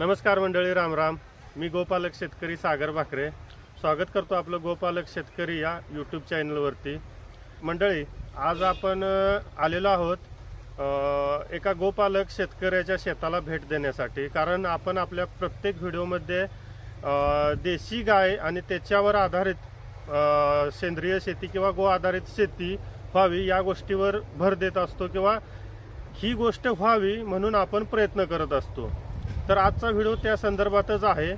नमस्कार मंडळी, राम राम. मी गोपालक शेतकरी सागर भाकरे स्वागत करतो आपलं गोपालक शेतकरी या यूट्यूब चॅनलवरती. मंडळी, आज आपण आलेलो आहोत एका गोपालक शेतकऱ्याच्या शेताला भेट देण्यासाठी. कारण आपण आपल्या प्रत्येक व्हिडिओमध्ये देशी गाय आणि त्याच्यावर आधारित सेंद्रिय शेती किंवा गो आधारित शेती व्हावी या गोष्टीवर भर देत असतो किंवा ही गोष्ट व्हावी म्हणून आपण प्रयत्न करत असतो. तर आजचा व्हिडिओ त्या संदर्भातच आहे.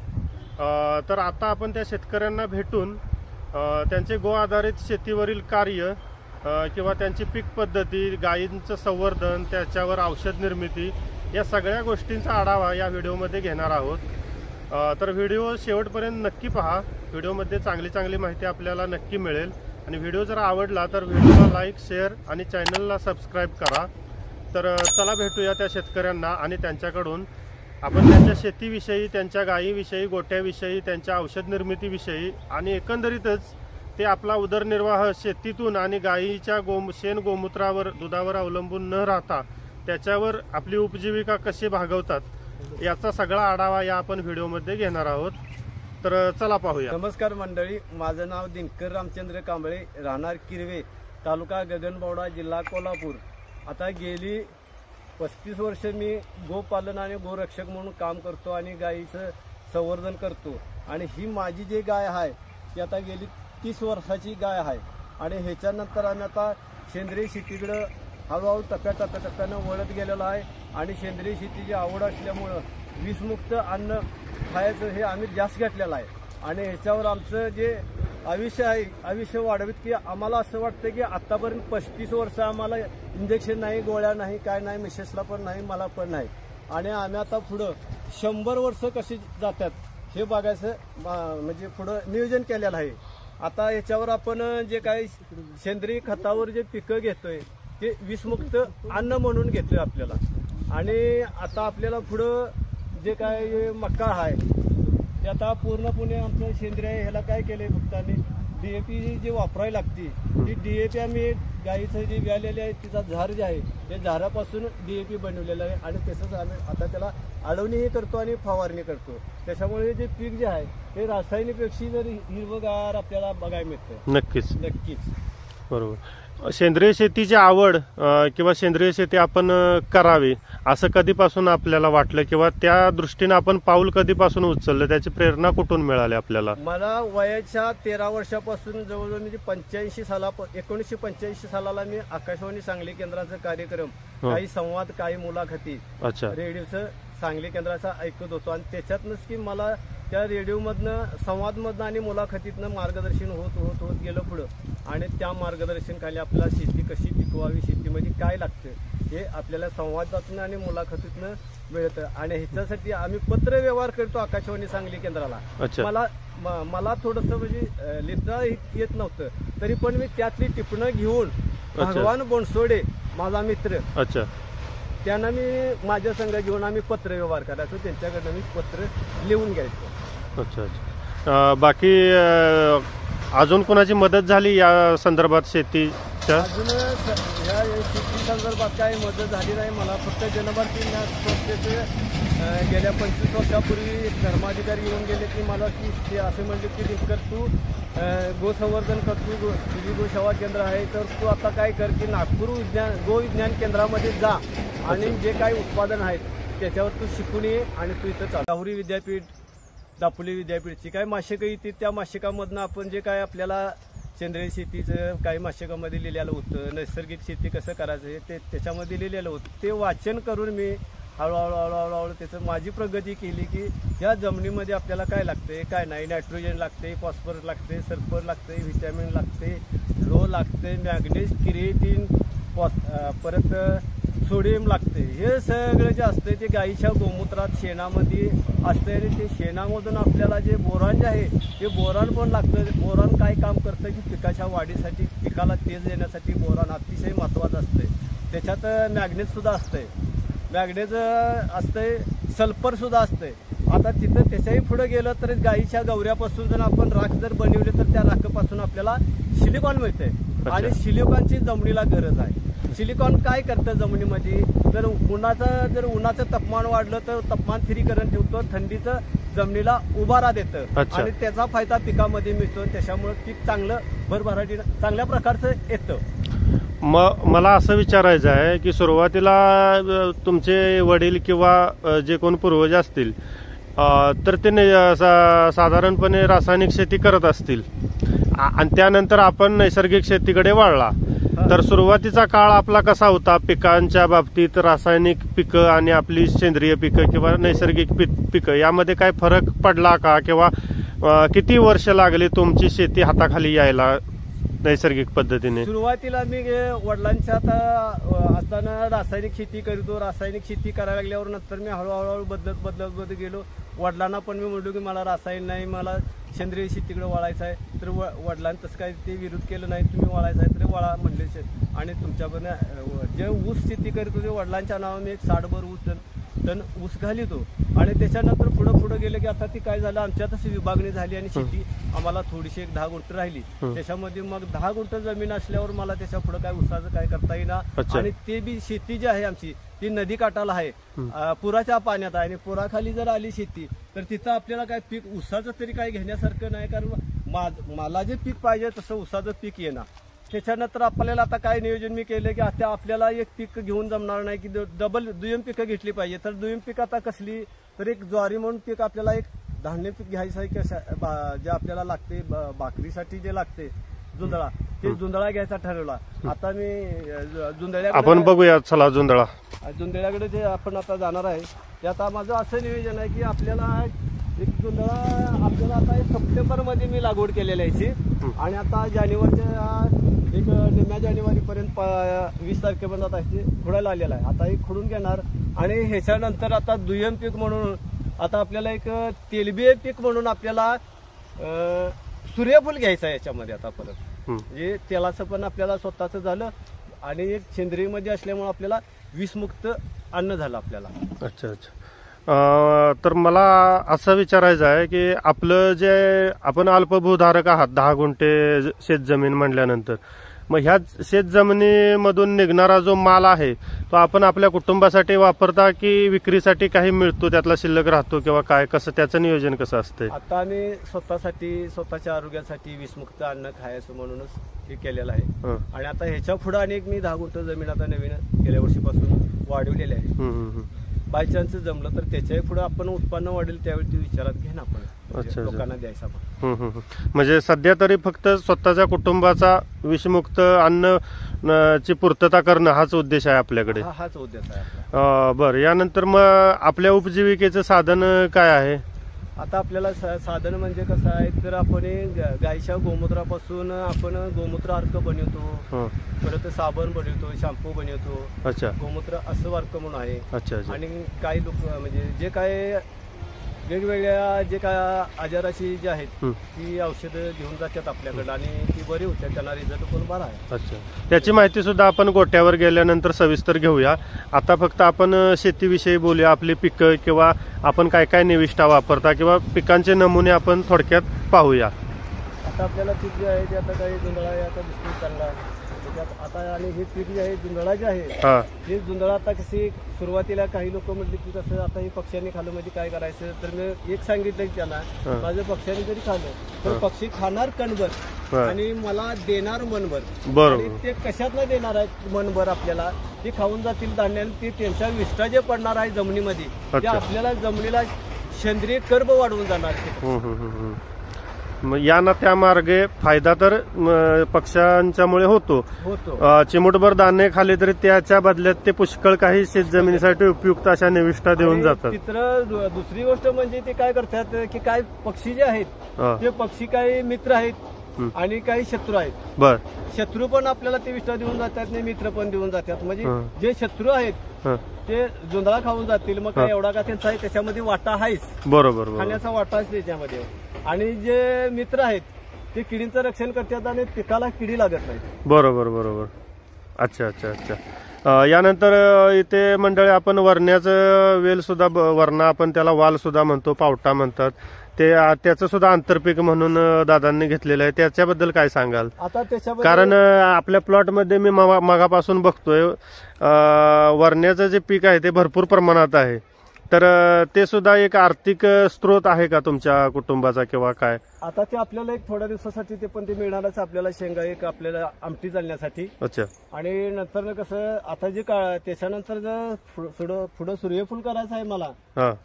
तर आता आपण त्या शेतकऱ्यांना भेटून त्यांचे गो आधारित शेतीवरील कार्य किंवा त्यांची पीक पद्धती, गायींचं संवर्धन, त्याच्यावर औषध निर्मिती या सगळ्या गोष्टींचा आढावा या व्हिडिओमध्ये घेणार आहोत. तर व्हिडिओ शेवटपर्यंत नक्की पहा. व्हिडिओमध्ये चांगली माहिती आपल्याला नक्की मिळेल. आणि व्हिडिओ जर आवडला तर व्हिडिओला लाईक, शेअर आणि चॅनलला सबस्क्राईब करा. तर चला भेटूया त्या शेतकऱ्यांना आणि त्यांच्याकडून आपण त्यांच्या शेतीविषयी, त्यांच्या गायीविषयी, गोट्याविषयी, त्यांच्या औषध निर्मितीविषयी आणि एकंदरीतच ते आपला उदरनिर्वाह शेतीतून आणि गायीच्या शेण गोमूत्रावर, दुधावर अवलंबून न राहता त्याच्यावर आपली उपजीविका कशी भागवतात याचा सगळा आढावा या आपण व्हिडिओमध्ये घेणार आहोत. तर चला पाहूया. नमस्कार मंडळी, माझं नाव दिनकर रामचंद्र कांबळे, राहणार किरवे, तालुका गगनबावडा, जिल्हा कोल्हापूर. आता गेली 35 वर्ष मी गोपालन आणि गोरक्षक म्हणून काम करतो आणि गायीचं संवर्धन करतो. आणि ही माझी जी गाय आहे ती आता गेली 30 वर्षाची गाय आहे. आणि ह्याच्यानंतर आम्ही आता सेंद्रिय शेतीकडं हळूहळू टप्प्याटप्प्यानं वळत गेलेलो आहे. आणि सेंद्रिय शेतीची आवड असल्यामुळं विषमुक्त अन्न खायचं हे आम्ही जास्त घेतलेलं आहे. आणि ह्याच्यावर आमचं जे आयुष्य वाढवित की आम्हाला असं वाटतं की आतापर्यंत 35 वर्ष आम्हाला इंजेक्शन नाही, गोळ्या नाही, काय नाही, मिसेसला पण नाही, मला पण नाही. आणि आम्ही आता पुढं 100 वर्ष कशी जातात हे बघायचं म्हणजे पुढं नियोजन केलेलं आहे. आता याच्यावर आपण जे काही सेंद्रिय खतावर जे पिकं घेतोय ते विषमुक्त अन्न म्हणून घेतोय आपल्याला. आणि आता आपल्याला पुढं जे काय मका आहे ते आता पूर्णपणे आमचं सेंद्रिय ह्याला काय केलंय फक्त आम्ही DAP जे वापरायला लागते ती DAP आम्ही गाईचं जे व्यालेले आहे तिचा झार जे आहे त्या झारापासून DAP बनवलेलं आहे. आणि तसंच आम्ही आता त्याला आळवणीही करतो आणि फवारणी करतो. त्याच्यामुळे जे पीक जे आहे ते रासायनिकपेक्षा जर हिरवगार आपल्याला बघायला मिळतं. नक्कीच बरोबर. सेंद्रिय शेतीची आवड किंवा सेंद्रिय शेती आपण करावी असं कधीपासून आपल्याला वाटलं किंवा त्या दृष्टीने आपण पाऊल कधीपासून उचललं, त्याची प्रेरणा कुठून मिळाली आपल्याला? मला वयाच्या 13 वर्षापासून जवळजवळ म्हणजे 1985 सालाला मी आकाशवाणी सांगली केंद्राचा कार्यक्रम, काही संवाद, काही मुलाखती रेडिओचं सांगली केंद्राचा ऐकत होतो. आणि त्याच्यातनंच की मला त्या रेडिओमधनं, संवादमधनं आणि मुलाखतीतनं मार्गदर्शन होत गेलं पुढं. आणि त्या मार्गदर्शन खाली आपल्याला शेती कशी पिकवावी, शेतीमध्ये काय लागतं हे आपल्याला संवादातनं आणि मुलाखतीतनं मिळतं. आणि ह्याच्यासाठी आम्ही पत्र व्यवहार करतो आकाशवाणी सांगली केंद्राला. मला थोडंसं म्हणजे लिहिता येत नव्हतं, तरी पण मी त्यातली टिपणं घेऊन भगवान बोनसोडे माझा मित्र, त्यांना मी माझ्या संघ घेऊन आम्ही पत्र व्यवहार करायचो. त्यांच्याकडनं मी पत्र लिहून घ्यायचो. बाकी अजून कोणाची मदत झाली या संदर्भात शेतीच्या? अजून या शेती संदर्भात काही मदत झाली नाही. मला फक्त जनभारती संस्थेचे गेल्या 25 वर्षापूर्वी धर्माधिकारी येऊन गेले की मला की ते असे म्हणले की दिनकर तू गोसंवर्धन करतो, तुझी गोसेवा केंद्र आहे, तर तू आता काय कर की नागपूर गो विज्ञान केंद्रामध्ये जा आणि जे काही उत्पादन आहेत त्याच्यावर तू शिकून ये. आणि तू इथं चाहुरी विद्यापीठ, दापोली विद्यापीठची काही मासिकं येते, त्या मासिकामधनं आपण जे काय आपल्याला सेंद्रिय शेतीचं काही मासिकामध्ये लिहिलेलं होतं, नैसर्गिक शेती कसं करायचं ते त्याच्यामध्ये लिहिलेलं होतं. ते वाचन करून मी हळूहळू त्याचं माझी प्रगती केली की या जमिनीमध्ये आपल्याला काय लागतंय, काय नाही, नायट्रोजन लागते, फॉस्फरस लागते, सल्फर लागते, व्हिटॅमिन लागते, लो लागते, मॅग्नेश, क्रिएटिन, परत सोडियम लागते. हे सगळं जे असतं ते गाईच्या गोमूत्रात, शेणामध्ये असते. आणि ते शेणामधून आपल्याला जे बोरान जे आहे ते बोरान पण लागतं. बोरान काय काम करतं की पिकाच्या वाढीसाठी, पिकाला तेज देण्यासाठी बोरान अतिशय महत्त्वाचं असतं. त्याच्यात मॅग्नेजसुद्धा असतंय, असतंय, सल्फरसुद्धा असतंय. आता तिथं त्याच्याही पुढे गेलं तर गाईच्या गवऱ्यापासून जर आपण राख जर बनवली तर त्या राखापासून आपल्याला सिलिकॉन मिळते. आणि सिलिकॉनची जमिनीला गरज आहे. सिलिकॉन काय करतं जमिनीमध्ये, तर उन्हाचं तापमान वाढलं तर तापमान स्थिरीकरण ठेवतो, थंडीचं जमिनीला उभारा देतं अच्छा. आणि त्याचा फायदा पिकामध्ये मिळतो. त्याच्यामुळे पीक चांगलं भरभराटी चांगल्या प्रकारचं येतं. मला असं विचारायचं आहे की सुरुवातीला तुमचे वडील किंवा जे कोण पूर्वज असतील तर ते साधारणपणे रासायनिक शेती करत असतील आणि त्यानंतर आपण नैसर्गिक शेतीकडे वळला, तर सुरुवातीचा काळ आपला कसा होता पिकांच्या बाबतीत? रासायनिक पिकं आणि आपली सेंद्रिय पिकं किंवा नैसर्गिक पिकं यामध्ये काय फरक पडला का? किंवा किती वर्ष लागली तुमची शेती हाताखाली यायला नैसर्गिक पद्धतीने? सुरुवातीला मी वडिलांच्या असताना रासायनिक शेती करतो. रासायनिक शेती करायला लागल्यावर नंतर मी हळूहळू बदलत गेलो. वडिलांना पण मी म्हणलो की मला रासायनिक नाही, मला सेंद्रिय शेतीकडे वळायचं आहे. तर वडिलांनी तसं काही ते विरोध केलं नाही, तुम्ही वळायचं आहे तरी वळा म्हणले. आणि तुमच्याकडनं जे ऊस शेती करतो ते वडिलांच्या नावाने एक 60 टन ऊस घालितो. आणि त्याच्यानंतर पुढे गेलं की आता ती काय झालं, आमच्यातच विभागणी झाली आणि शेती आम्हाला थोडीशी एक 10 गुंठ राहिली. त्याच्यामध्ये मग 10 गुंठ जमीन असल्यावर मला त्याच्या पुढे काय ऊसाचं काय करता येईना. आणि ते बी शेती जी आहे आमची ती नदी काठाला आहे, पुराच्या पाण्यात आहे. आणि पुराखाली जर आली शेती तर तिथं आपल्याला काय पीक ऊसाचं तरी काय घेण्यासारखं नाही, कारण मला जे पीक पाहिजे तसं ऊसाचं पीक येणार. त्याच्यानंतर आपल्याला आता काय नियोजन मी केलं की आता आपल्याला एक पीक घेऊन जमणार नाही की दुय्यम पिकं घेतली पाहिजे. तर दुय्यम पीक आता कसली, तर एक ज्वारी म्हणून पीक आपल्याला एक धान्य पीक घ्यायचं आहे की जे आपल्याला लागते भाकरीसाठी जे लागते जुंधळा, ते जुंधळा घ्यायचा ठरवला. आता मी जुंधळ्या आपण बघूया, चला जुंधळ्याकडे जे आपण आता जाणार आहे ते आता माझं असं नियोजन आहे की आपल्याला एक जुंधळा आपल्याला आता सप्टेंबरमध्ये मी लागवड केलेली आहे आणि आता जानेवारीच्या एक निम्म्या जानेवारीपर्यंत 20 तारखेपर्यंत आता हे खुडायला आलेला आहे. आता हे खुडून घेणार आणि ह्याच्यानंतर आता दुय्यम पीक म्हणून आता आपल्याला एक तेलबिये पीक म्हणून आपल्याला सूर्यफूल घ्यायचं आहे याच्यामध्ये आता परत. म्हणजे तेलाचं पण आपल्याला स्वतःच झालं आणि एक सेंद्रियमध्ये असल्यामुळे आपल्याला विषमुक्त अन्न झालं आपल्याला. अच्छा. तर मला असं विचारायचं आहे की आपलं जे आपण अल्पभूधारक आहात, 10 गुंठे शेतजमीन म्हणल्यानंतर, मग ह्या शेतजमिनीमधून निघणारा जो माल आहे तो आपण आपल्या कुटुंबासाठी वापरता की विक्रीसाठी काही मिळतो त्यातला शिल्लक राहतो किंवा काय, कसं त्याचं नियोजन कसं असतंय? आता आम्ही स्वतःसाठी, स्वतःच्या आरोग्यासाठी विषमुक्त अन्न खायचं म्हणूनच हे केलेलं आहे. आणि आता ह्याच्या पुढे अनेक मी 10 गुंठ जमीन आता नवीन गेल्या वर्षीपासून वाढवलेली आहे. बाय चान्स जमलं तर त्याच्याही पुढे आपण उत्पन्न वाढेल त्यावेळी ती विचारात घेणं आपण लोकांना द्यायचा आपण. म्हणजे सध्या तरी फक्त स्वतःच्या कुटुंबाचा विषमुक्त अन्न ची पूर्तता करणं हाच उद्देश आहे आपल्याकडे. हाच उद्देश आहे. बरं, यानंतर मग आपल्या उपजीविकेचं साधन काय आहे? आता आपल्याला साधन म्हणजे कसं आहे, तर आपण गायच्या गोमूत्रापासून आपण गोमूत्र अर्क बनवतो, परत साबण बनवतो, शॅम्पू बनवतो. अच्छा. गोमूत्र असं अर्क म्हणून आहे. अच्छा. आणि काही लोक म्हणजे जे काय वेगवेगळ्या जे काय आजाराची जे आहेत ती औषधं घेऊन जातात आपल्याकडे आणि ती बरी होत्या, त्यांना रिझल्ट पण बरा आहे. अच्छा. त्याची माहिती सुद्धा आपण गोट्यावर गेल्यानंतर सविस्तर घेऊया. आता फक्त आपण शेतीविषयी बोलूया, आपली पिकं किंवा आपण काय काय निविष्ठा वापरता किंवा पिकांचे नमुने आपण थोडक्यात पाहूया. आता आपल्याला पीक जे आहे ते आता काही जुंधळा आहे, आता दुसरी चांगला आता. आणि हे पीक जे आहे जुंधळा जे आहे हे जुंधळा आता कशी सुरुवातीला काही लोक म्हटले की कसं आता हे पक्ष्यांनी खाल्लं म्हणजे काय करायचं, तर मी एक सांगितलं की त्यांना माझं पक्ष्यांनी जरी खाल्लं तर पक्षी खाणार कणभर आणि मला देणार मनभर. आणि ते कशात नाही देणार आहेत मनभर, आपल्याला ते खाऊन जातील धान्याने, ते त्यांच्या विष्ठा जे पडणार आहे जमिनीमध्ये ते आपल्याला जमिनीला सेंद्रिय कर्ब वाढवून जाणार. यांना त्या मार्गे फायदा तर पक्ष्यांच्यामुळे होतो. चिमूटभर धान्य खाले तरी त्याच्या बदल्यात ते पुष्कळ काही शेतजमिनीसाठी उपयुक्त अशा निविष्ठा देऊन जातात. दुसरी गोष्ट म्हणजे ते काय करतात की काय पक्षी जे आहेत ते पक्षी काही मित्र आहेत आणि काही शत्रू आहेत. बर. शत्रू पण आपल्याला ते विष्ठा देऊन जातात आणि मित्र पण देऊन जातात. म्हणजे जे शत्रू आहेत ते जुंधळा खाऊन जातील, मग काय एवढा का त्यांचा आहे त्याच्यामध्ये वाटा आहेच. बरोबर. खाण्याचा वाटा आहे त्याच्यामध्ये. आणि जे मित्र आहेत ते किडींचं रक्षण करतात आणि पिकाला किडी लागत नाही. बरोबर. अच्छा. यानंतर इथे मंडळी आपण वरण्याचं वेल सुद्धा वरणा आपण त्याला वाल सुद्धा म्हणतो, पावटा म्हणतात, त्याचं सुद्धा आंतरपीक म्हणून दादांनी घेतलेलं आहे. त्याच्याबद्दल काय सांगाल? आता त्याच्यामध्ये कारण आपल्या प्लॉटमध्ये मी मगापासून बघतोय वरण्याचं जे पीक आहे ते भरपूर प्रमाणात आहे. तर ते सुद्धा एक आर्थिक स्रोत आहे का तुमच्या कुटुंबाचा किंवा काय? आता ते आपल्याला एक थोड्या दिवसासाठी ते पण ते मिळणारच आपल्याला, शेंगा एक आपल्याला आमटी चालण्यासाठी. अच्छा. आणि नंतर कसं आता जे त्याच्यानंतर जर पुढं सूर्यफूल करायचं आहे मला,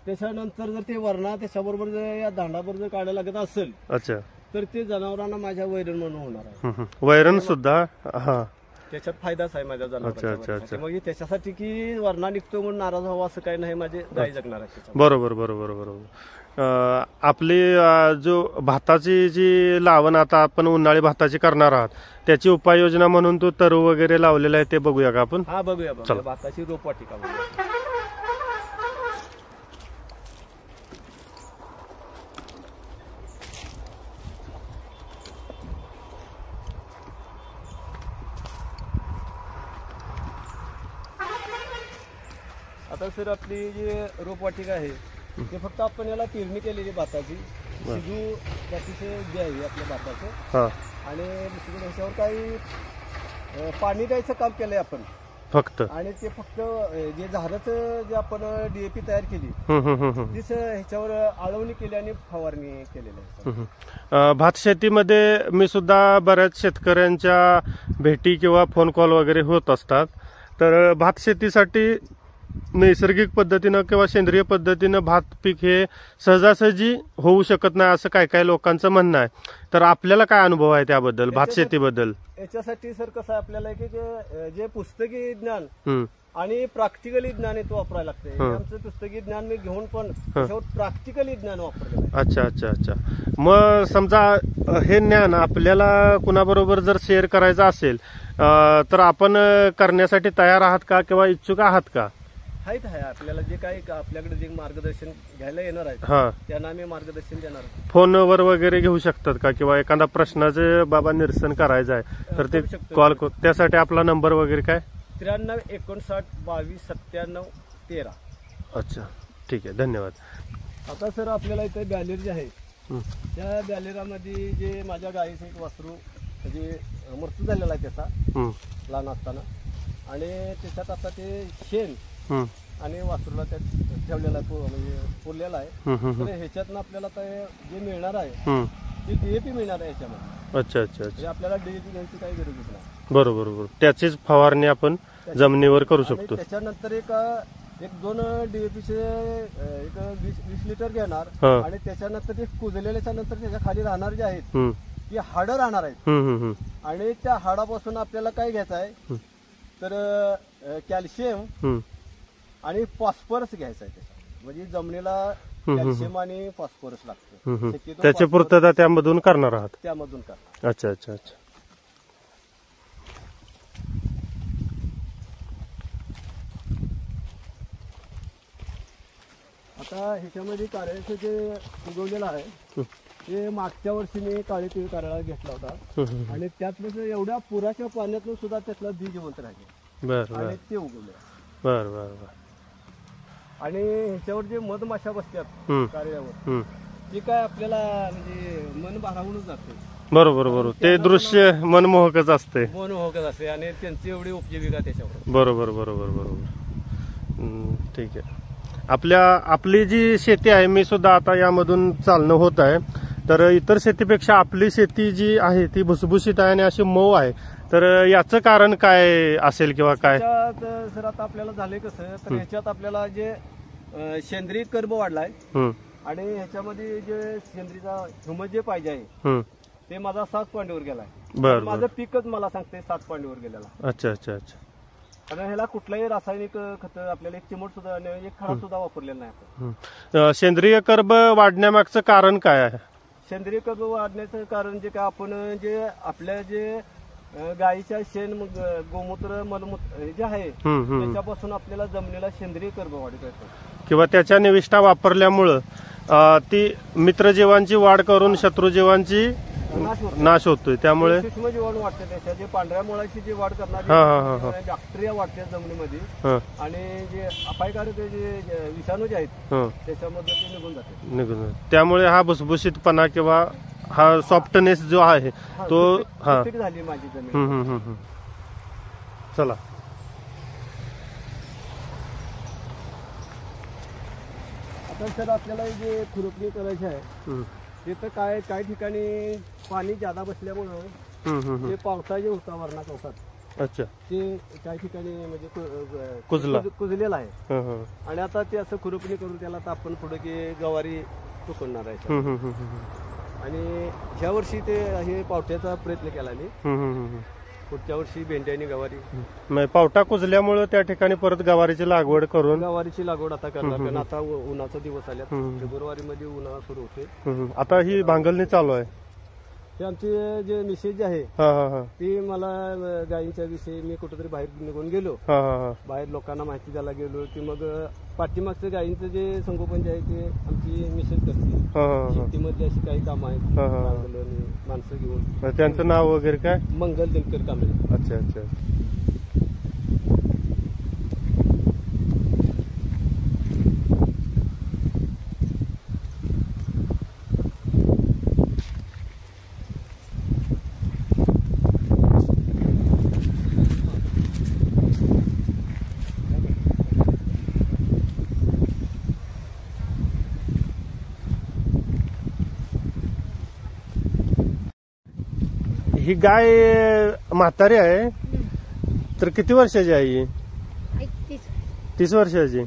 त्याच्यानंतर जर ते वरणा त्याच्याबरोबर जर या दांडाबरोबर जर काढायला लागत असेल, अच्छा, तर ते जनावरांना माझ्या वैरण म्हणून होणार आहे. वैरण सुद्धा हा त्याच्यात फायदाच आहे माझ्या जनावरांचा. मग त्याच्यासाठी की वरणा निघतो म्हणून नाराज व्हावं असं काही नाही, माझे गाय जगणार आहे. बरोबर बरोबर बरोबर. आपली जो भाताची जी लावण आता आपण उन्हाळी भाताची करणार आहात, त्याची उपाययोजना म्हणून तो तरु वगैरे लावलेला आहे, ते बघूया का आपण? हा बघूया. भाताची रोपवाटिका बघूया. आता सर आपली जी रोपवाटिका आहे ते फक्त आपण याला पेरणी केलेली भाताची, शिजू जातीचे जे आहे आपल्या भाताचं, आणि दुसरीकडे ह्याच्यावर काही पाणी द्यायचं काम केलंय आपण फक्त. आणि ते फक्त जे झाडाचं जे आपण DAP तयार केली तीच ह्याच्यावर आळवणी केली आणि फवारणी केलेली आहे. भात शेतीमध्ये मी सुद्धा बऱ्याच शेतकऱ्यांच्या भेटी किंवा फोन कॉल वगैरे होत असतात. तर भात शेतीसाठी नैसर्गिक पद्धतीनं किंवा सेंद्रिय पद्धतीनं भात पीक हे सहजासहजी होऊ शकत नाही असं काय काय लोकांचं म्हणणं आहे. तर आपल्याला काय अनुभव आहे त्याबद्दल, भात शेतीबद्दल? याच्यासाठी सर कसं आहे आपल्याला की जे पुस्तकी ज्ञान आणि प्रॅक्टिकली ज्ञान आहे तो वापरायला लागतंय. आमचं पुस्तकी ज्ञान मी घेऊन पण त्याच्यावर प्रॅक्टिकली ज्ञान वापरलं. अच्छा अच्छा अच्छा. मग समजा हे ज्ञान आपल्याला कुणाबरोबर जर शेअर करायचं असेल तर आपण करण्यासाठी तयार आहात का किंवा इच्छुक आहात का? आहे आपल्याला जे काही आपल्याकडे जे मार्गदर्शन घ्यायला येणार आहे त्यांना आम्ही मार्गदर्शन देणार. फोनवर वगैरे घेऊ शकतात का, किंवा एखादा प्रश्नाचे बाबा निरसन करायचं आहे तर ते कॉल करू, त्यासाठी आपला नंबर वगैरे काय? 9359 22 97 13. अच्छा, ठीक आहे, धन्यवाद. आता सर आपल्याला इथे बॅलेर जे आहे त्या बॅलेरामध्ये जे माझ्या गाईचं एक वासरू म्हणजे मृत्यू झालेला आहे त्याचा लहान असताना, आणि त्याच्यात आता ते शेण आणि वासरूला त्यात ठेवलेला आहे, म्हणजे पुरलेला आहे. तर ह्याच्यातनं आपल्याला जे मिळणार आहे ते DAP मिळणार आहे ह्याच्यामध्ये. अच्छा अच्छा अच्छा. आपल्याला DAP घ्यायची काही गरजच नाही. बरोबर बरोबर. त्याचीच फवारणी आपण जमिनीवर करू शकतो. त्याच्यानंतर एक 2 DAPचे एक 20 लिटर घेणार, आणि त्याच्यानंतर ते कुजलेल्याच्या नंतर त्याच्या खाली राहणार जे आहेत ती हाडं राहणार आहेत, आणि त्या हाडापासून आपल्याला काय घ्यायचं आहे तर कॅल्शियम आणि फॉस्फरस घ्यायचं आहे. म्हणजे जमिनीला कॅल्शियम आणि फॉस्फरस लागतं, त्याची पूर्तता त्यामधून करणार आहात. त्यामधून करणार. अच्छा अच्छा अच्छा. आता ह्याच्यामध्ये कारळ्याचं जे उगवलेलं आहे ते मागच्या वर्षी मी काळी तीळ कारळा घेतला होता, आणि त्यातलं एवढ्या पुराच्या पाण्यातून सुद्धा त्यातला बी जिवंत राहिले आणि ते उगवले. बर बर बर. आणि ह्याच्यावर जे मधमाशा बसतात कारळ्यावर ते काय आपल्याला म्हणजे मन भारावूनच जाते. बरोबर बरोबर. ते दृश्य मनमोहकच असते. मनमोहकच असते आणि त्यांची एवढी उपजीविका त्याच्यावर. बरोबर बरोबर बरोबर. ठीक आहे. आपली जी शेती आहे, मी सुद्धा आता यामधून चालणं होत आहे, तर इतर शेतीपेक्षा आपली शेती जी आहे ती भुसभुशीत आहे आणि अशी मऊ आहे. तर याचं कारण काय असेल किंवा काय? सर आता आपल्याला झालंय कसं, तर ह्याच्यात आपल्याला जे सेंद्रिय कर्ब वाढलाय आणि ह्याच्यामध्ये जे सेंद्रियचा ह्युमस जे पाहिजे आहे ते माझा 7 पॉईंटवर गेलाय. माझं पीकच मला सांगते 7 पॉईंटवर गेलेला. अच्छा अच्छा अच्छा. आणि ह्याला कुठलाही रासायनिक खत आपल्याला एक चिमट सुद्धा एक खडा सुद्धा वापरलेला नाही. सेंद्रिय कर्ब वाढण्यामागचं कारण काय आहे? सेंद्रिय कर्ब वाढण्याचं कारण जे काय आपण जे आपल्या जे गाईच्या शेण गोमूत्र मलमूत्र जे आहे त्याच्यापासून आपल्याला जमिनीला सेंद्रिय कर्ब वाढत येतो, किंवा त्याच्या निविष्ठा वापरल्यामुळं ती मित्रजीवांची वाढ करून शत्रुजीवांची नाश होतोय, त्यामुळे सूक्ष्म जीवाणू वाढते त्याच्या जे पांढऱ्या मुळाची जी वाढ करणारी बॅक्टेरिया वाढते जमिनीमध्ये आणि जे अपायकारक जे विषाणू जे आहेत त्याच्यामध्ये ते निघून जाते. त्यामुळे हा भुसभुशीतपणा किंवा हा सॉफ्टनेस जो आहे तो झाली माझी जमीन. चला आता सर आपल्याला जे खुरपणी करायची आहे तिथं काही ठिकाणी पाणी जादा बसल्यामुळं ते पावसाचे होता वरणा पावसात. अच्छा. ते काही ठिकाणी म्हणजे कुजलेलं आहे आणि आता ते असं खुरपणी करून त्याला आता आपण पुढे की गवारी तुकडणार आहे. आणि ह्या वर्षी ते हे पावट्याचा प्रयत्न केला मी. पुढच्या वर्षी भेंडी आणि गवारी. पावटा कुजल्यामुळे त्या ठिकाणी परत गवारीची लागवड करून गवारीची लागवड आता करणार, कारण आता उन्हाचा दिवस आल्या. फेब्रुवारी मध्ये उन्हाळा सुरू होते. आता ही भांगलणी चालू आहे. ते आमचे जे मिसेज आहे ती मला गायींच्या विषयी मी कुठेतरी बाहेर निघून गेलो, बाहेर लोकांना माहिती द्यायला गेलो की मग पाठीमागचं गायींचं जे संगोपन जे आहे ते आमची मिसेज करते. शेतीमध्ये अशी काही कामं आहेत माणसं घेऊन. त्यांचं नाव वगैरे काय? मंगल दिनकर कांबळे. अच्छा अच्छा. ही गाय म्हातारी आहे तर किती वर्षाची आहे ही? 30 वर्षाची.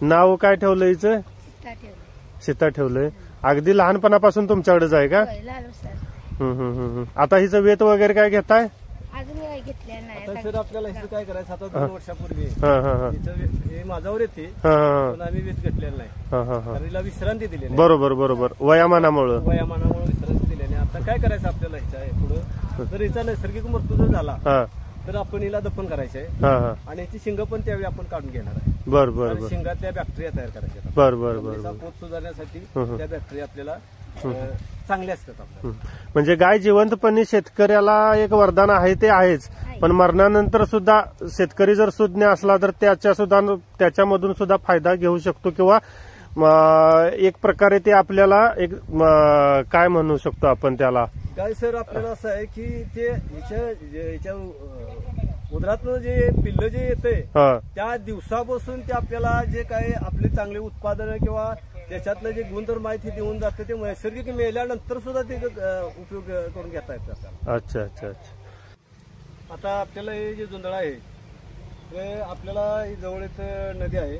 नाव काय ठेवलं हिचं? सीता ठेवलंय. अगदी लहानपणापासून तुमच्याकडेच आहे का? आता हिचं वेत वगैरे काय घेताय? सर आपल्याला हे काय करायचं, आता 2 वर्षापूर्वी माझ्यावर येते पण आम्ही वेत घेतलेलं नाही, कारण हिला विश्रांती दिली. बरोबर बरोबर. वयामानामुळे विश्रांती दिली नाही. आता काय करायचं आपल्याला ह्याच्या आहे पुढं, जर हिचा नैसर्गिक मृत्यू जर झाला तर आपण हिला दफन करायचं आहे आणि ह्याची शिंग पण त्यावेळी आपण काढून घेणार आहे. बरोबर. शिंगात त्या बॅक्टेरिया तयार करायच्या. बरोबर. पोत सुधारण्यासाठी त्या बॅक्टेरिया आपल्याला चांगले असतात आपल्याला. म्हणजे गाय जिवंतपणे शेतकऱ्याला एक वरदान आहे ते आहेच, पण मरणानंतर सुद्धा शेतकरी जर सुज्ञ असला तर त्याच्यामधून सुद्धा फायदा घेऊ शकतो किंवा एक प्रकारे ते आपल्याला एक काय म्हणू शकतो आपण त्याला. गाय सर आपल्याला असं आहे की ते याच्या उदरातनं जे पिल्ल जे येते त्या दिवसापासून ते आपल्याला जे काही आपले चांगले उत्पादन किंवा त्याच्यातलं जे गुणधर्म आहे ते देऊन जाते, ते नैसर्गिक मेल्यानंतर सुद्धा ते उपयोग करून घेता येतं आपल्याला. अच्छा अच्छा अच्छा. आता आपल्याला हे जे जुंधळा आहे ते आपल्याला जवळच नदी आहे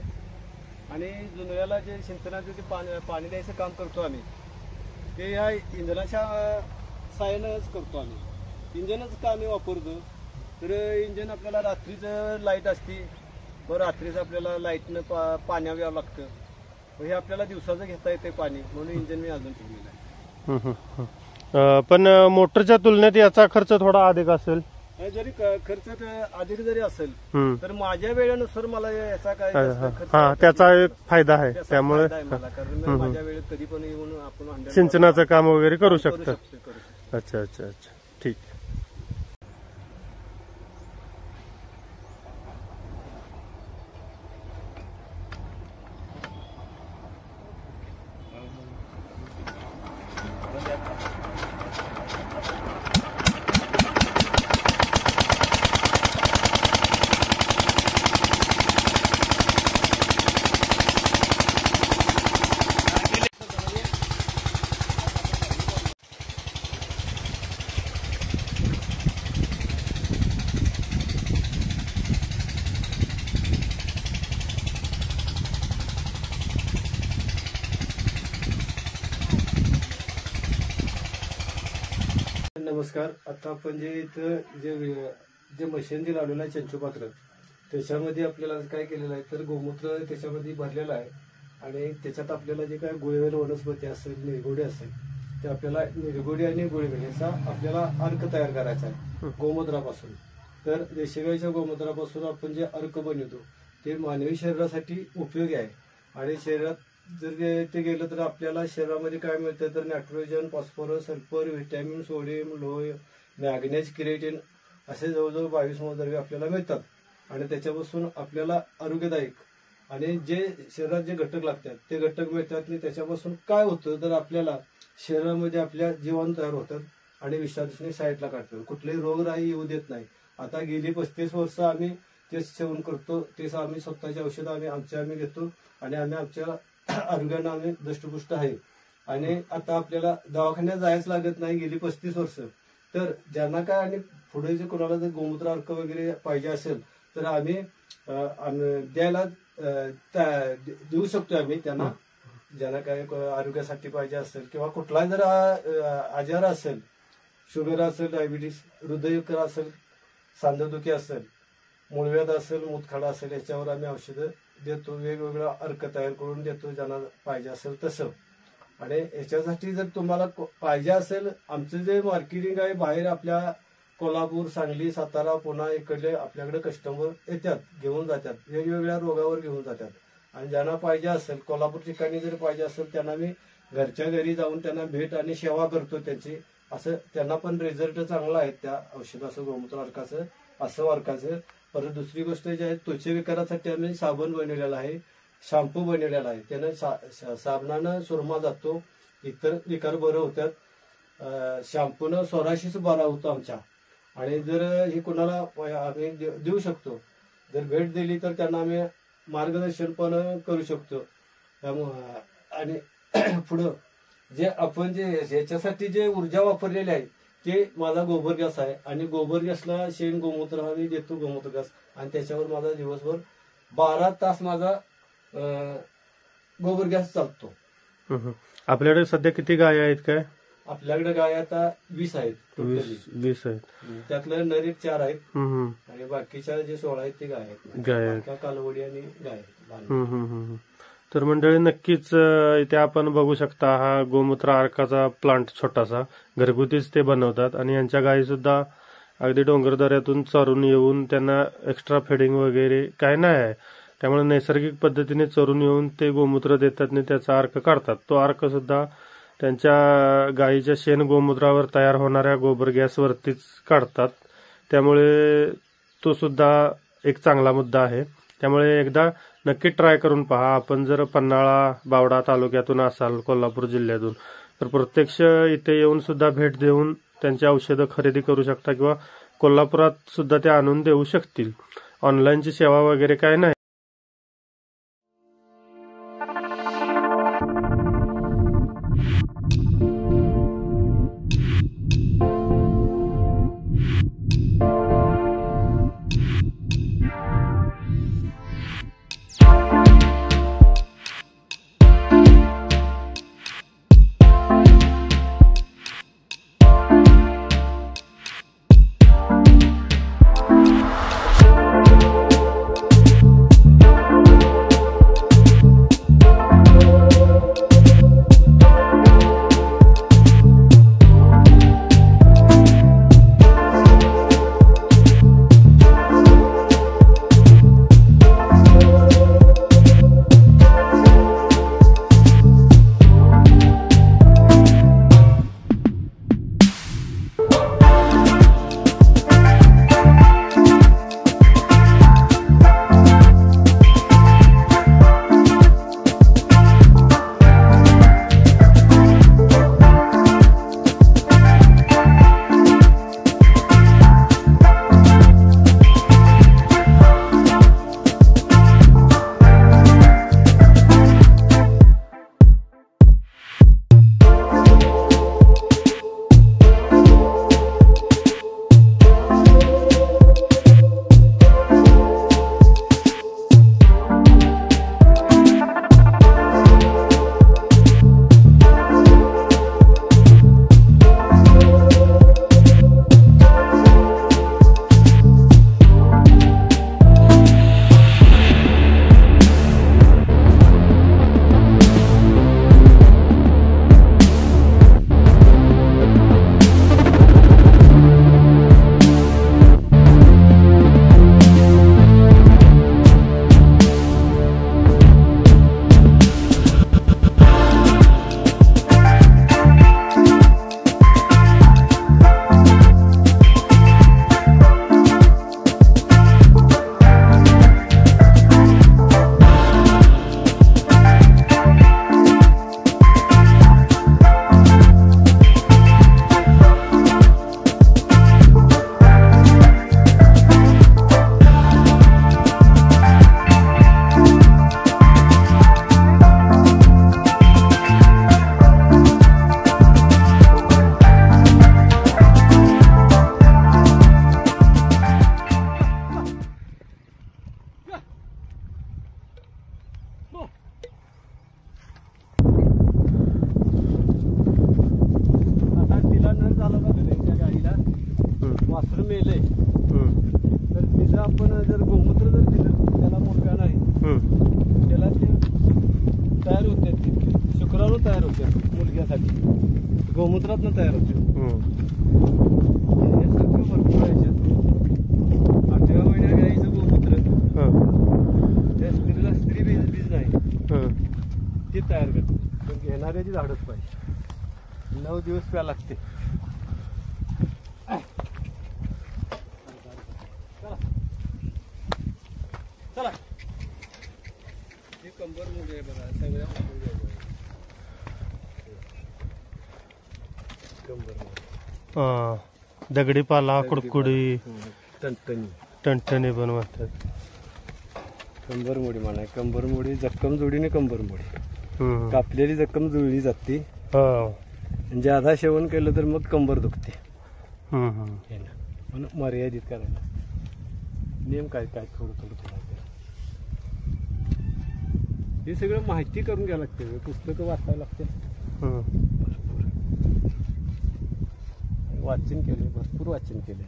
आणि जुंधळ्याला जे सिंचनाचं जे पाणी द्यायचं काम करतो आम्ही ते या इंधनाच्या साहाय्यानंच करतो. आम्ही इंजनच का आम्ही वापरतो, तर इंजन आपल्याला रात्रीचं लाईट असते, बरं रात्रीचं आपल्याला लाईटनं पाण्यावर यावं लागतं, हे आपल्याला दिवसाचं घेता येते पाणी, म्हणून इंजन मी अजून ठेवलेलं आहे. पण मोटरच्या तुलनेत याचा खर्च थोडा अधिक असेल. जरी खर्च अधिक जरी असेल तर माझ्या वेळेनुसार मला याचा काय त्याचा एक फायदा आहे, त्यामुळे कारण माझ्या वेळेत कधी पण येऊन आपण सिंचनाचं काम वगैरे करू शकतो. अच्छा अच्छा अच्छा. ठीक. नमस्कार. आता आपण जे इथं जे मशीन जे लावलेलं आहे चंचुपात्र, त्याच्यामध्ये आपल्याला काय केलेलं आहे तर गोमूत्र त्याच्यामध्ये भरलेलं आहे आणि त्याच्यात आपल्याला जे काय गुळवेल वनस्पती असेल, निरगुडी असेल, ते आपल्याला निरगुडी आणि गुळवेल याचा आपल्याला अर्क तयार करायचा आहे गोमूत्रापासून. तर देशी गाईच्या गोमूत्रापासून आपण जे अर्क बनवतो ते मानवी शरीरासाठी उपयोगी आहे आणि शरीरात जर ते गेलं तर आपल्याला शरीरामध्ये काय मिळतं तर nitrogen, phosphorus, sulphur, vitamin, sodium, लोह, मॅग्नेज, क्रिएटिन असे जवळजवळ 22 मूलद्रव्ये आपल्याला मिळतात. आणि त्याच्यापासून आपल्याला आरोग्यदायक आणि जे शरीरात जे घटक लागतात ते घटक मिळतात. आणि त्याच्यापासून काय होतं तर आपल्याला शरीरामध्ये आपल्या जीवाणू तयार होतात आणि विषाणूने साईडला काढतात. कुठलेही रोगराई येऊ देत नाही. आता गेली 35 वर्ष आम्ही तेच सेवन करतो. तेच आम्ही स्वतःची औषधं आम्ही घेतो आणि आम्ही आमच्या आरोग्यानं आम्ही दष्टपुष्ट आहे. आणि आता आपल्याला दवाखान्यात जायच लागत नाही गेली 35 वर्ष. तर ज्यांना काय आणि पुढे जे कोणाला जर गोमूत्र अर्क वगैरे पाहिजे असेल तर आम्ही द्यायला देऊ शकतो आम्ही त्यांना. ज्यांना काय आरोग्यासाठी पाहिजे असेल किंवा कुठलाही जर आजार असेल, शुगर असेल, डायबिटीस, हृदयविकार असेल, सांधेदुखी असेल, मूळव्याध असेल, मूतखडा असेल, याच्यावर आम्ही औषधं देतो. वेगवेगळा अर्क तयार करून देतो ज्यांना पाहिजे असेल तसं. आणि याच्यासाठी जर तुम्हाला पाहिजे असेल, आमचं जे मार्केटिंग आहे बाहेर आपल्या कोल्हापूर, सांगली, सातारा, पुणा इकडले आपल्याकडे कस्टमर येतात, घेऊन जातात, वेगवेगळ्या रोगावर घेऊन जातात. आणि ज्यांना पाहिजे असेल, कोल्हापूर ठिकाणी जर पाहिजे असेल त्यांना मी घरच्या घरी जाऊन त्यांना भेट आणि सेवा करतो त्यांची. असं त्यांना पण रिझल्ट चांगला आहे त्या औषधाचं, गोमूत्र अर्काचं, असं अर्काचं. परत दुसरी गोष्ट जी आहे, त्वचेविकारासाठी आम्ही साबण बनवलेला आहे, शॅम्पू बनवलेला आहे. त्यानं साबणानं सुरमा जातो, इतर विकार बरं होतात. शॅम्पूनं स्वराशीच बरा होतो आमच्या. आणि जर हे कोणाला आम्ही देऊ शकतो, जर भेट दिली तर त्यांना आम्ही मार्गदर्शन पण करू शकतो. आणि पुढं जे आपण जे याच्यासाठी जे ऊर्जा वापरलेली आहे ते माझा गोबर गॅस आहे. आणि गोबर गॅसला शेण गोमूत्र आम्ही देतो, गोमूत्र गॅस. आणि त्याच्यावर माझा दिवसभर 12 तास माझा गोबर गॅस चालतो. आपल्याकडे सध्या किती गाय आहेत काय? आपल्याकडे गाय आता 20 आहेत. 20 आहेत. त्यातलं नर 4 आहेत आणि बाकीच्या जे 16 आहेत ते गाय आहेत. कालवडी आणि गाय आहेत. तर मंडळी नक्कीच इथे आपण बघू शकता, हा गोमूत्र अर्काचा प्लांट छोटासा घरगुतीच ते बनवतात. आणि यांच्या गायी सुद्धा अगदी डोंगरदऱ्यातून चरून येऊन त्यांना एक्स्ट्रा फेडिंग वगैरे काय नाही आहे. त्यामुळे नैसर्गिक पद्धतीने चरून येऊन ते गोमूत्र देतात आणि त्याचा अर्क काढतात. तो अर्क सुद्धा त्यांच्या गायीच्या शेण गोमूत्रावर तयार होणाऱ्या गोबर गॅसवरतीच काढतात. त्यामुळे तो सुद्धा एक चांगला मुद्दा आहे. त्यामुळे एकदा नक्की ट्राय करून पहा. आपण जर पन्हाळा, बावडा तालुक्यातून असाल, कोल्हापूर जिल्ह्यातून, तर प्रत्यक्ष इथे येऊन सुद्धा भेट देऊन त्यांची औषधं खरेदी करू शकता किंवा कोल्हापुरात सुद्धा ते आणून देऊ शकतील. ऑनलाईनची सेवा वगैरे काय नाही. तयार होते मुलग्यासाठी, गोमूत्रातनं तयार होते. याच्यासारखं भरपूर आहे याच्यात. 8व्या महिन्यात गाईचं गोमूत्र, त्या स्त्रीला स्त्री बीज नाही ती तयार करते. पण घेणाऱ्याची झाडच पाहिजे. 9 दिवस प्या लागते. चला, हे कंबर मुळे आहे बघा, सगळ्या मुळे आहे. दगडी पाला, कुडकुडी, टणटणी टणटणी पण म्हणतात. कंबरमोडी म्हणा, कंबरमोडी जखम जोडीने कंबरमोडी. कापलेली जखम जुळली जाते. ज्यादा सेवन केलं तर मग कंबर दुखते. म्हणून मर्यादित करायला नेम काय काय थोडं थोडं थोडं. हे सगळं माहिती करून घ्यायला लागते, पुस्तकं वाचायला लागते. वाचन केलं, भरपूर वाचन केलं.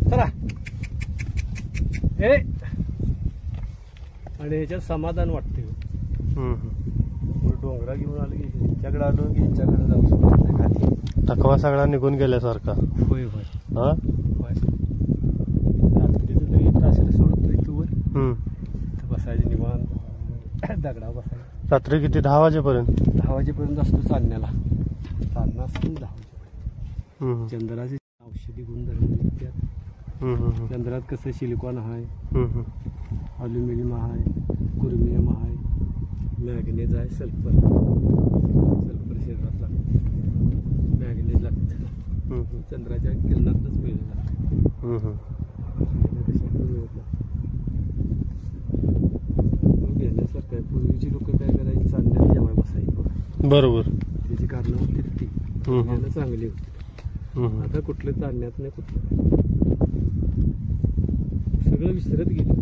चला हे आणि ह्याच्यात समाधान वाटते. डोंगरा घेऊन आलं की ह्यांच्याकडे आलो की ह्यांच्याकडे जाऊ शकत नाही खाली. थकवा सगळा निघून गेल्यासारखा. होय होय होय. रात्रीचं लई तासाला सोडतोय तू वर बसायचे निवांत दगडा बसायला. रात्री किती 10 वाजेपर्यंत? 10 वाजेपर्यंत असतो चालण्याला. चालणं असतो 10 वाजेपर्यंत. चंद्राचे औषधी गुणधर्म निघतात. चंद्रात कसं सिलिकॉन आहे, अल्युमिनियम आहे, कुर्मियम आहे, मॅग्नेज आहे, सल्फर शरीरात लागतं, मॅग्नेज लागतं. चंद्राच्या किरणातच मिळलं लागतं. घेण्यासारखं आहे. पूर्वीची लोक काय करायची, चालण्यात जेव्हा बसायची. बरोबर. त्याची कारणं होती ती घेणं चांगली होती. आता कुठलं चालण्यात नाही, कुठलं सगळं विसरत गेलं.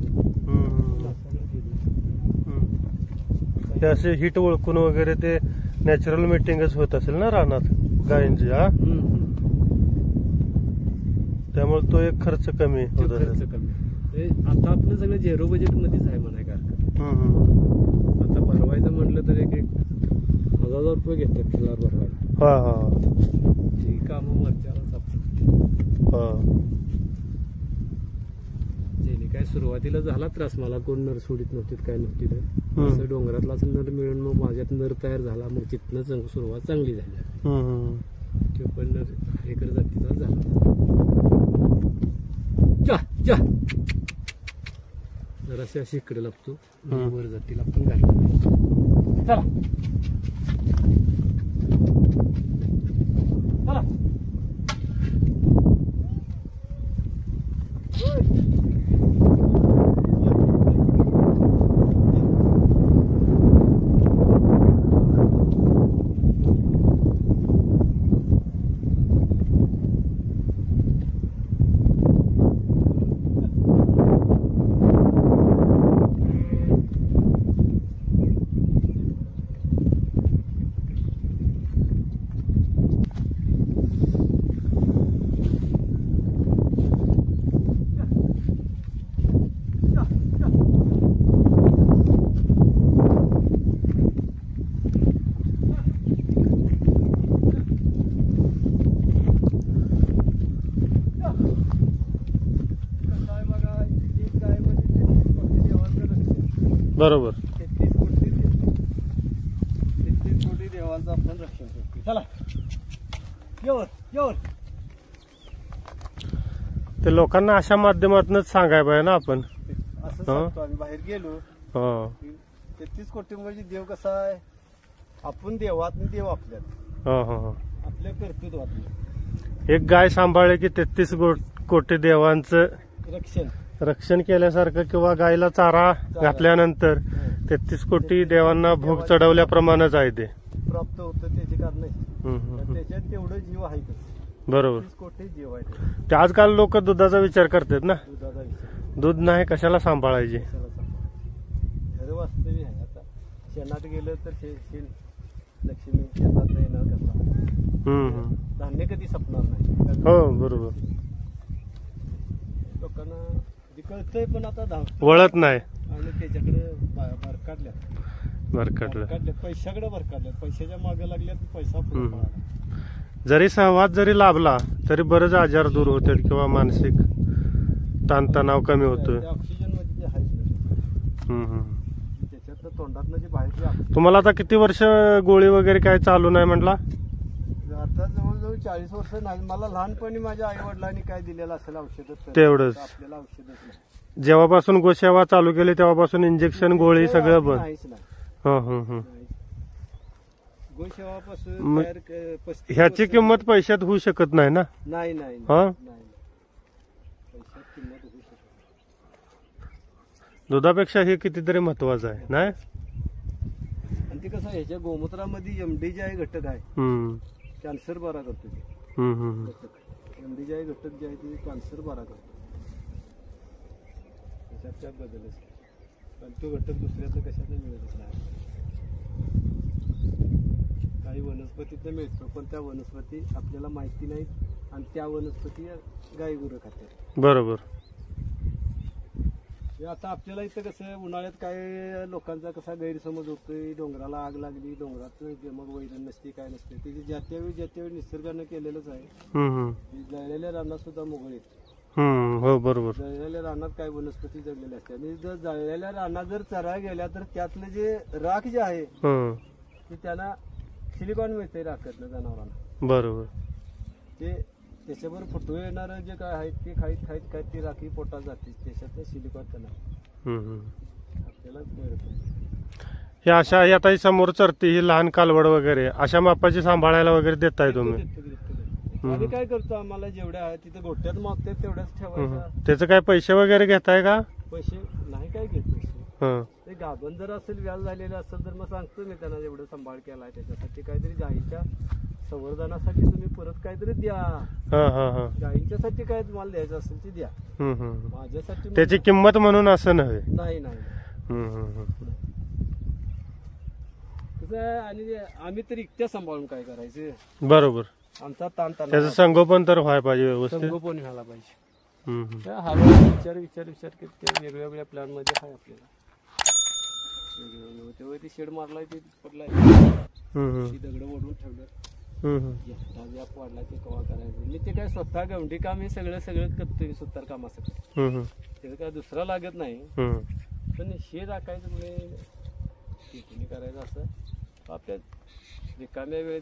ते असे हिट ओळखून वगैरे ते नॅचरल मीटिंगच होत असेल ना रानात गायींची. त्यामुळे तो एक खर्च कमी होत खर्च कमी. आता आपलं सगळं झेरो बजेट मध्येच आहे म्हणाय का. आता भरवायचं म्हटलं तर एक 1000 रुपये घेतात खिलार भरवायला. ही कामं वरच्यालाच आपण. जेणे काय सुरुवातीला झाला त्रास मला, कोण नर सोडित नव्हती काय नव्हती. तर असं डोंगरातलाच नर मिळून मग माझ्यात नर तयार झाला. मग तिथनं सुरुवात चांगली झाली. तो पण नर हेकर जातीचा झाला. जराशी अशी इकडे लागतो, वर जातीला आपण घालतो. चला चला. बरोबर. 33 कोटी देवांचं आपण रक्षण करतो. चला येवर. ते लोकांना अशा माध्यमातूनच सांगायला पाहिजे ना आपण. असं सांगतो आम्ही बाहेर गेलो. 33 कोटी म्हणजे देव कसा आहे, आपण देवात देव आपल्यात, आपल्या कर्तृत्वात. एक गाय सांभाळले की 33 कोटी देवांचं रक्षण केल्यासारखं, किंवा गायला चारा घातल्यानंतर 33 कोटी देवांना भोग चढवल्याप्रमाणेच आहे ते प्राप्त होतं. त्याचे कारण नाही, त्याच्यात तेवढं जीव आहे. बरोबर. 33 कोटी जीव आहे. ते आजकाल लोक दुधाचा विचार करतात ना. दुधाचा विचार, दूध नाही कशाला सांभाळायचे. खरं वास्तवी आहे. आता शेणात गेलं तर शेण लक्ष्मी शेतात येणार कसा, धान्य कधी संपणार नाही. हो बरोबर. लोकांना कळतंय पण आता धाव वळत नाही. आणि त्याच्याकडे भरकाडल्या भरकटलं. पैशाकडे भरकाडल्या, पैशाच्या मागे लागल्या पैसा पुढे हम्म. पळाला. जरी संवाद जरी लाभला तरी बरेच आजार दूर होतात किंवा मानसिक ताणतणाव कमी होतोय. ऑक्सिजन मध्ये ते आहेच नाही. हम्म, हम्म. त्याच्यातलं तोंडातनं जे बाहेरची ऑक्सिजन तुम्हाला आता किती वर्ष गोळी वगैरे काय चालू नाही म्हटला? आता जवळजवळ 40 वर्ष नाही. मला लहानपणी माझ्या आई वडिलांनी काय दिलेलं असेल औषध तेवढंच. आपल्याला औषधच नाही. जेव्हापासून गोसेवा चालू केली तेव्हापासून इंजेक्शन गोळी सगळं बंद. नाहीच नाही. हं. गोसेवापासून मग बाहेर 35 ह्याची वर्ष- किंमत पैशात होऊ शकत नाही ना. नाही नाही हा? नाही. पैशात किंमत होऊ शकत दुधापेक्षा हे कितीतरी महत्वाचं आहे नाही. आणि ते कसं ह्याच्या गोमूत्रामध्ये MDJ घटक आहे. हम्म, कॅन्सर बरा करतो ते हम्म. घटक. MDJ घटक जे आहे ते कॅन्सर बरा करतो. त्याच्यात काय बदलच नाही. पण तो घटक दुसऱ्याचं कशात मिळतच नाही. काही वनस्पतीतनं मिळतो पण त्या वनस्पती आपल्याला माहिती नाहीत आणि त्या वनस्पती गाई गुरं खातात. बरोबर. हे आता आपल्याला इथं कसं उन्हाळ्यात काय लोकांचा कसा गैरसमज होतोय, डोंगराला आग लागली, डोंगरात मग वैरण नसते काय नसते, ते ज्या त्यावेळी निसर्गानं केलेलंच आहे. हम्म, जळलेल्या रानात सुद्धा मोगळ येते. हो बरोबर. जळलेल्या रानात काय वनस्पती जगलेल्या असतात आणि जर जळलेल्या रानात जर चरायला गेल्या तर त्यातलं जे राख जे आहे हं, ते त्यांना सिलिकॉन मिळतंय राखतलं जनावरांना. बरोबर. ते त्याच्यावर फुटवे येणारं जे काय आहे ते खाईत ती राखी पोटात जाते. त्याच्यात सिलिकॉन त्यांना हम्म. आपल्याला मिळतं. हे अशा हे आता ही समोर चरती ही लहान कालवड वगैरे अशा मापाची सांभाळायला वगैरे देताय तुम्ही? आम्ही काय करतो, आम्हाला जेवढ्या आहे तिथे गोट्यात मागतात तेवढ्याच ठेवायच्या. त्याचे काय पैसे वगैरे घेताय का? पैसे नाही काय घेत पैसे. हं, ते गाभण जर असेल व्याल झालेलं असेल तर मग सांगतो मी त्यांना जेवढं सांभाळ केलाय त्याच्यासाठी काहीतरी गायीच्या संवर्धनासाठी तुम्ही परत काहीतरी द्या. हं. गायींच्यासाठी काय तुम्हाला द्यायचं असेल ते द्या. माझ्यासाठी त्याची किंमत म्हणून असं नव्हे. नाही नाही. हं. कसं आहे, आणि आम्ही तर एकट्या सांभाळून काय करायचं. बरोबर. आमचा ताणतणाव त्याचं संगोपन तर व्हायला पाहिजे व्यवस्थित. संगोपन व्हायला पाहिजे. हम्म. त्या हळूहळू विचार की ते वेगवेगळ्या प्लॅन मध्ये आहे आपल्याला. तेव्हा ती शेड मारलाय ते पडलाय, ती दगड ओढून ठेवलं, व्याप वाढला ते कवा करायचं. मी ते काय स्वतः गवंडी काम हे सगळं करतोय सुतार कामासाठी. त्याचं काय दुसरा लागत नाही. पण हे राखायचं म्हणजे तुम्ही करायचं असं आपल्या रिकाम्या वेळेत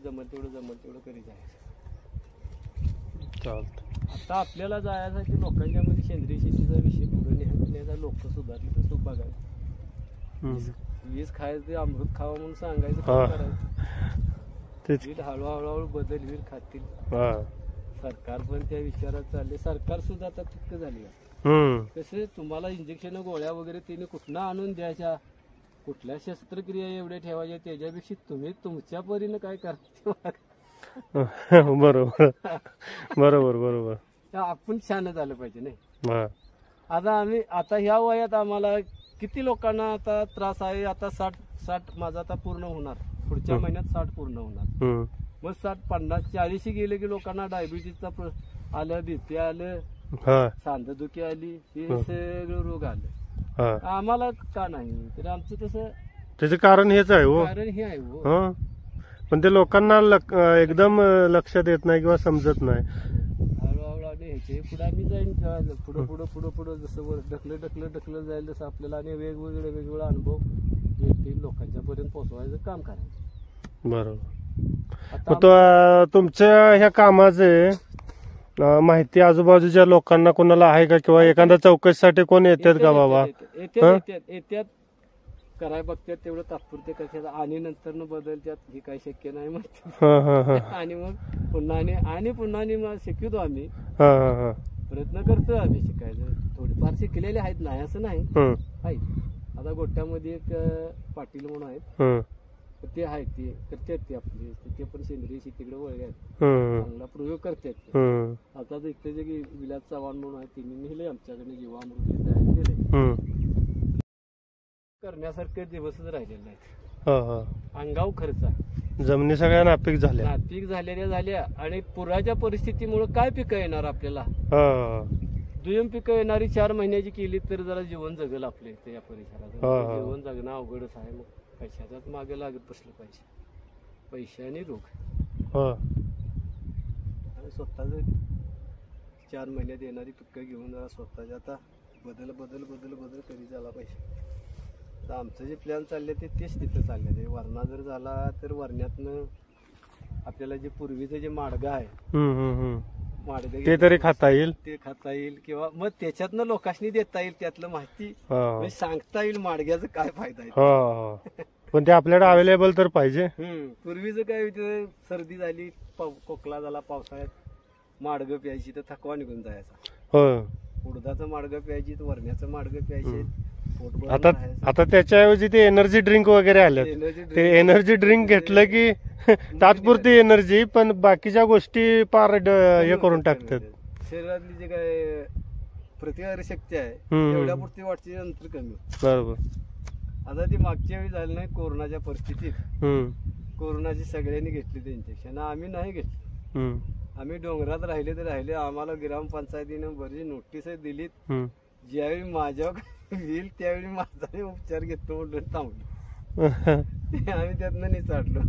जमल तेवढं करी जायचं. आता आपल्याला जायसाठी लोकांच्या मध्ये सेंद्रिय शेतीचा विषय पुढे न्यायचा. लोक सुधारले तर सुख बघायचं. वीज खायचं ते अमृत खावं म्हणून सांगायचं, काय करायचं. हळूहळू बदल होईल, खातील. सरकार पण त्या विचारात चालले. सरकार सुद्धा आता तितकं झाली. कसं तुम्हाला इंजेक्शन गोळ्या वगैरे तिने कुठनं आणून द्यायच्या, कुठल्या शस्त्रक्रिया एवढ्या ठेवायच्या, त्याच्यापेक्षा तुम्ही तुमच्या परीनं काय करता. बरोबर बरोबर बरोबर. आपण छान झालं पाहिजे नाही. आता ह्या वयात आम्हाला किती लोकांना आता त्रास आहे. आता 60 माझा आता पूर्ण होणार, पुढच्या महिन्यात 60 पूर्ण होणार. मग 60, 50, 40 गेले की लोकांना डायबिटीसचा आलं, BP आलं, सांधदुखी आली, हे सगळं रोग आलं. आम्हाला का नाही तर आमचं तसं त्याचं कारण हेच आहे हो. कारण हे आहे हो. पण ते लोकांना एकदम लक्षात येत नाही किंवा समजत नाही. हळूहळू आणि ह्याचे पुढे आम्ही जाईन, पुढं जसं वर ढकलं जाईल तसं आपल्याला आणि वेगवेगळे अनुभव येतील. लोकांच्या पर्यंत पोहोचवायचं काम करायचं. बरोबर. तुमच्या ह्या कामाचे माहिती आजूबाजूच्या लोकांना कोणाला आहे का, किंवा एखाद्या चौकशीसाठी कोण येतात का बाबा? येत्यात कराय बघतात तेवढं तात्पुरते कशाला, आणि नंतर बदलतात. हे काही शक्य नाही म्हणतात. आणि मग पुन्हा शिकवतो आम्ही. प्रयत्न करतोय आम्ही शिकायचं. थोडीफार शिकलेले आहेत, नाही असं नाही आहेत. आता गोट्यामध्ये एक पाटील म्हणून आहेत, ते आहेत, ते करतात. ते आपले ते पण सेंद्रिय शेतीकडे वळले आहेत, चांगला प्रयोग करतात. आता इथे जे विलास चव्हाण म्हणून आहे त्यांनी नेले आमच्याकडे जीवामृत तयार केले. करण्यासारखे दिवसच राहिलेले नाहीत. अंगाव खर्च, जमिनी सगळ्या नापीक झाल्या आणि पुराच्या परिस्थितीमुळे काय पिकं येणार आपल्याला. दुय्यम पिकं येणारी 4 महिन्याची केली तर जरा जीवन जगल आपल्या इथे या परिसरात. हा, हा. जीवन जगणं अवघडच आहे. मग पैशाचाच मागे लागत बसलं पाहिजे. पैसे आणि रोग हो आणि स्वतःच 4 महिन्यात येणारी पिकं घेऊन जरा स्वतःच्या आता बदल करीत झाला पाहिजे. तर आमचं जे प्लॅन चालले तेच तिथं चालले ते. वरणा जर झाला तर वरण्यातनं आपल्याला जे पूर्वीचं जे माडगं आहे माडगं ते तरी खाता येईल. ते खाता येईल किंवा मग त्याच्यातनं लोकांनी देता येईल. त्यातलं माहिती हा. म्हणजे सांगता येईल माडग्याचा काय फायदा आहे. हो पण ते आपल्याकडे अवेलेबल तर पाहिजे. पूर्वीचं काय होतं, सर्दी झाली खोकला झाला पावसाळ्यात माडगं प्यायची तर थकवा निघून जायचा. हो उडदाचं माडगं प्यायची तर वरण्याचं माडगं प्यायचे. पोटभर आता राहायचं. आता त्याच्याऐवजी ते एनर्जी ड्रिंक वगैरे आल्यात. ते एनर्जी ड्रिंक घेतलं की तात्पुरती एनर्जी, पण बाकीच्या गोष्टी पार हे करून टाकतात. शरीरातली जे काय प्रतिकारक शक्ती आहे हम्म. एवढ्यापुरती वाटते, नंतर कमी होते. बरोबर. आता ती मागच्या वेळी झाली नाही कोरोनाच्या परिस्थितीत. हम्म कोरोनाची सगळ्यांनी घेतली ते इंजेक्शन, आम्ही नाही घेतली. हम्म आम्ही डोंगरात राहिले तर राहिले. आम्हाला ग्रामपंचायतीनं बरी नोटीस दिलीत. हम्म. ज्यावेळी माझ्यावर येईल त्यावेळी माझा उपचार घेतो म्हणून थांबलो. आम्ही त्यातनं निचाडलो.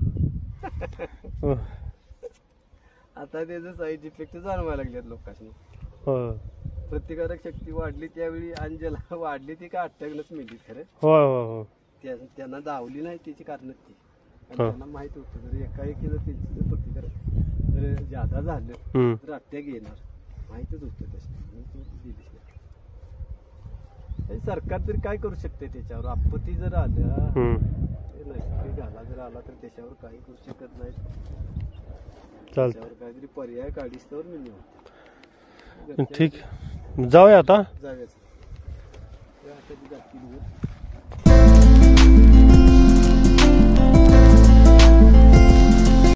आता त्याचं साईड इफेक्ट जाणवायला लागलेत लोकांनी. हो प्रतिकारक शक्ती वाढली त्यावेळी, आणि ज्याला वाढली ती का अटॅकनच मिळली खरं. हो हो त्यांना दावली नाही त्याची कारण ती. आणि हा. त्यांना माहित होतं जर एकाएकी जर त्यांची जर प्रतिकारक जर जादा झालं हम्म. तर अटॅक येणार, माहितच होतं तसं. दिलीच नाही. सरकार तरी काय करू शकते त्याच्यावर. आपत्ती जर आल्या, हम्म. नैसर्गिक आला जर आला तर त्याच्यावर काही करू शकत नाही. चालतं. त्याच्यावर काहीतरी पर्याय काढीस तर मी ठीक, जाऊया आता. जाऊयाच.